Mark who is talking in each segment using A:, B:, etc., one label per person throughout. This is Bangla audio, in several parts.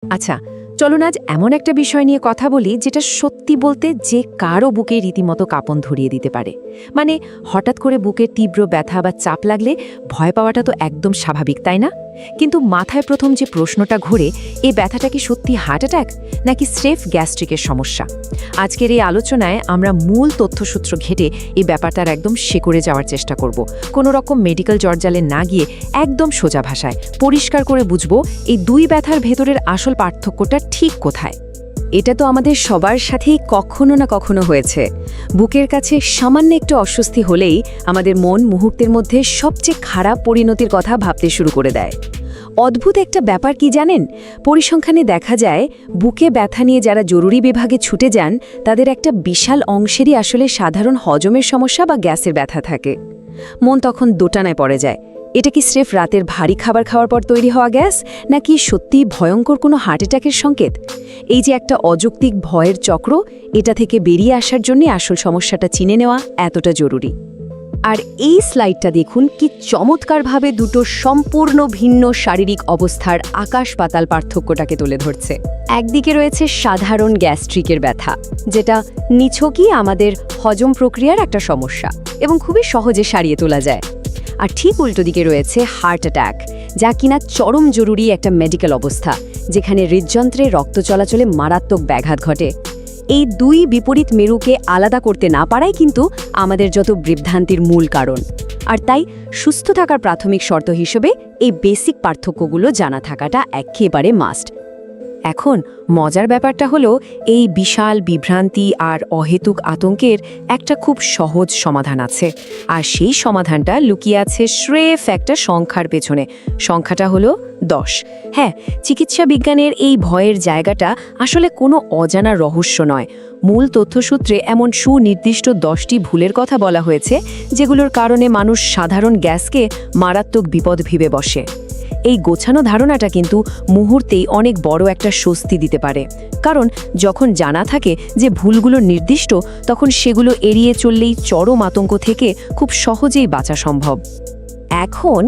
A: আচ্ছা, চলুন আজ এমন একটা বিষয় নিয়ে কথা বলি যেটা সত্যি বলতে যে কারও বুকে রীতিমতো কাঁপন ধরিয়ে দিতে পারে। মানে হঠাৎ করে বুকের তীব্র ব্যথা বা চাপ লাগলে ভয় পাওয়াটা তো একদম স্বাভাবিক, তাই না? কিন্তু মাথায় প্রথম যে প্রশ্নটা ঘুরে, এই ব্যথাটা কি সত্যি হার্ট অ্যাটাক নাকি স্রেফ গ্যাস্ট্রিকের সমস্যা? আজকের এই আলোচনায় আমরা মূল তথ্যসূত্র ঘেটে এই ব্যাপারটার একদম শেকড়ে যাওয়ার চেষ্টা করব। কোনো রকম মেডিকেল জর্জালে না গিয়ে একদম সোজা ভাষায় পরিষ্কার করে বুঝব এই দুই ব্যথার ভেতরের আসল পার্থক্যটা ঠিক কোথায়। এটা তো আমাদের সবার সাথেই কখনো না কখনো হয়েছে। বুকের কাছে সামান্য একটু অস্বস্তি হলেই আমাদের মন মুহূর্তের মধ্যে সবচেয়ে খারাপ পরিণতির কথা ভাবতে শুরু করে দেয়। অদ্ভুত একটা ব্যাপার কি জানেন, পরিসংখ্যানে দেখা যায় বুকে ব্যথা নিয়ে যারা জরুরি বিভাগে ছুটে যান তাদের একটা বিশাল অংশেরই আসলে সাধারণ হজমের সমস্যা বা গ্যাসের ব্যথা থাকে। মন তখন দোটানায় পড়ে যায়, এটা কি স্রেফ রাতের ভারী খাবার খাওয়ার পর তৈরি হওয়া গ্যাস, নাকি সত্যিই ভয়ঙ্কর কোনো হার্ট অ্যাটাকের সংকেত? এই যে একটা অযৌক্তিক ভয়ের চক্র, এটা থেকে বেরিয়ে আসার জন্য আসল সমস্যাটা চিনে নেওয়া এতটা জরুরি। আর এই স্লাইডটা দেখুন, কি চমৎকারভাবে দুটো সম্পূর্ণ ভিন্ন শারীরিক অবস্থার আকাশ পাতাল পার্থক্যটাকে তুলে ধরছে। একদিকে রয়েছে সাধারণ গ্যাস্ট্রিকের ব্যথা, যেটা নিছকই আমাদের হজম প্রক্রিয়ার একটা সমস্যা এবং খুবই সহজে সারিয়ে তোলা যায়। আর ঠিক উল্টো দিকে রয়েছে হার্ট অ্যাটাক, যা কিনা চরম জরুরি একটা মেডিকেল অবস্থা, যেখানে হৃদযন্ত্রে রক্ত চলাচলে মারাত্মক ব্যাঘাত ঘটে। এই দুই বিপরীত মেরুকে আলাদা করতে না পারাই কিন্তু আমাদের যত বিভ্রান্তির মূল কারণ। আর তাই সুস্থ থাকার প্রাথমিক শর্ত হিসেবে এই বেসিক পার্থক্যগুলো জানা থাকাটা একেবারে মাস্ট। এখন মজার ব্যাপারটা হলো, এই বিশাল বিভ্রান্তি আর অহেতুক আতঙ্কের একটা খুব সহজ সমাধান আছে। আর সেই সমাধানটা লুকিয়ে আছে স্রেফ একটা সংখ্যার পেছনে। সংখ্যাটা হলো 10। হ্যাঁ, চিকিৎসা বিজ্ঞানের এই ভয়ের জায়গাটা আসলে কোনো অজানা রহস্য নয়। মূল তথ্যসূত্রে এমন সুনির্দিষ্ট 10টি ভুলের কথা বলা হয়েছে, যেগুলোর কারণে মানুষ সাধারণ গ্যাসকে মারাত্মক বিপদ ভেবে বসে। এই গোছানো ধারণাটা কিন্তু মুহূর্তেই অনেক বড় একটা স্বস্তি দিতে পারে, কারণ যখন জানা থাকে যে ভুলগুলো নির্দিষ্ট, তখন সেগুলো এড়িয়ে চললেই চরম আতঙ্ক থেকে খুব সহজেই বাঁচা সম্ভব। এখন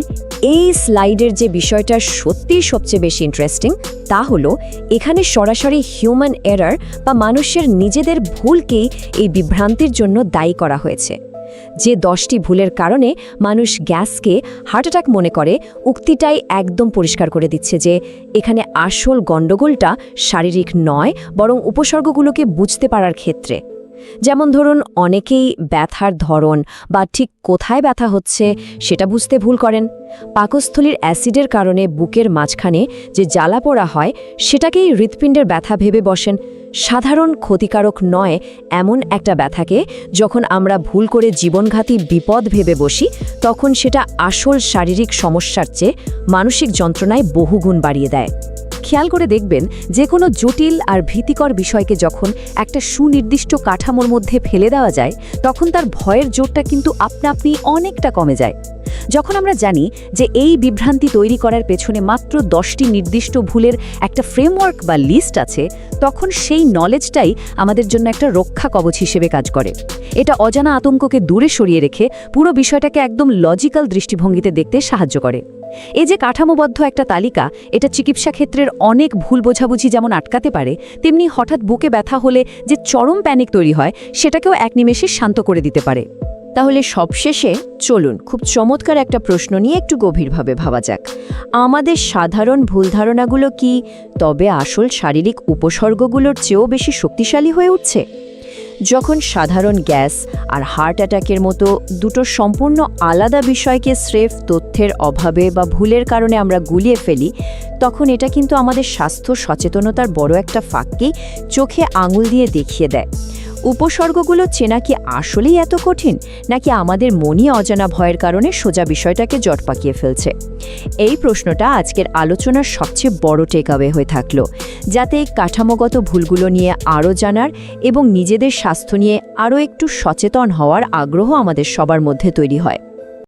A: এই স্লাইডের যে বিষয়টা সত্যিই সবচেয়ে বেশি ইন্টারেস্টিং, তা হলো এখানে সরাসরি হিউম্যান এরার বা মানুষের নিজেদের ভুলকেই এই বিভ্রান্তির জন্য দায়ী করা হয়েছে। যে 10টি ভুলের কারণে মানুষ গ্যাসকে হার্ট অ্যাটাক মনে করে, উক্তিটাই একদম পরিষ্কার করে দিচ্ছে যে এখানে আসল গণ্ডগোলটা শারীরিক নয়, বরং উপসর্গগুলোকে বুঝতে পারার ক্ষেত্রে। যেমন ধরুন, অনেকেই ব্যথার ধরন বা ঠিক কোথায় ব্যথা হচ্ছে সেটা বুঝতে ভুল করেন। পাকস্থলীর অ্যাসিডের কারণে বুকের মাঝখানে যে জ্বালা পোড়া হয়, সেটাকেই হৃৎপিণ্ডের ব্যথা ভেবে বসেন। সাধারণ ক্ষতিকারক নয় এমন একটা ব্যথাকে যখন আমরা ভুল করে জীবনঘাতী বিপদ ভেবে বসি, তখন সেটা আসল শারীরিক সমস্যার চেয়ে মানসিক যন্ত্রণায় বহুগুণ বাড়িয়ে দেয়। খেয়াল করে দেখবেন, যে কোনো জটিল আর ভীতিকর বিষয়কে যখন একটা সুনির্দিষ্ট কাঠামোর মধ্যে ফেলে দেওয়া যায়, তখন তার ভয়ের জোরটা কিন্তু আপনা আপনি অনেকটা কমে যায়। যখন আমরা জানি যে এই বিভ্রান্তি তৈরি করার পেছনে মাত্র 10টি নির্দিষ্ট ভুলের একটা ফ্রেমওয়ার্ক বা লিস্ট আছে, তখন সেই নলেজটাই আমাদের জন্য একটা রক্ষা কবচ হিসেবে কাজ করে। এটা অজানা আতঙ্ককে দূরে সরিয়ে রেখে পুরো বিষয়টাকে একদম লজিক্যাল দৃষ্টিভঙ্গিতে দেখতে সাহায্য করে। এই যে কাঠামোবদ্ধ একটা তালিকা, এটা চিকিৎসা ক্ষেত্রের অনেক ভুল বোঝাবুঝি যেমন আটকাতে পারে, তেমনি হঠাৎ বুকে ব্যথা হলে যে চরম প্যানিক তৈরি হয়, সেটাকেও এক নিমেষে শান্ত করে দিতে পারে। তাহলে সবশেষে চলুন খুব চমৎকার একটা প্রশ্ন নিয়ে একটু গভীরভাবে ভাবা যাক। আমাদের সাধারণ ভুল ধারণাগুলো কি তবে আসল শারীরিক উপসর্গগুলোর চেয়েও বেশি শক্তিশালী হয়ে উঠছে? যখন সাধারণ গ্যাস আর হার্ট অ্যাটাকের মতো দুটো সম্পূর্ণ আলাদা বিষয়কে স্রেফ তথ্যের অভাবে বা ভুলের কারণে আমরা গুলিয়ে ফেলি, তখন এটা কিন্তু আমাদের স্বাস্থ্য সচেতনতার বড় একটা ফাঁককেই চোখে আঙুল দিয়ে দেখিয়ে দেয়। উপসর্গগুলো চেনা কি আসলেই এত কঠিন, নাকি আমাদের মনই অজানা ভয়ের কারণে সোজা বিষয়টাকে জট পাকিয়ে ফেলছে? এই প্রশ্নটা আজকের আলোচনার সবচেয়ে বড় টেকঅ্যাওয়ে হয়ে থাকলো, যাতে কাঠামোগত ভুলগুলো নিয়ে আরও জানার এবং নিজেদের স্বাস্থ্য নিয়ে আরও একটু সচেতন হওয়ার আগ্রহ আমাদের সবার মধ্যে তৈরি হয়।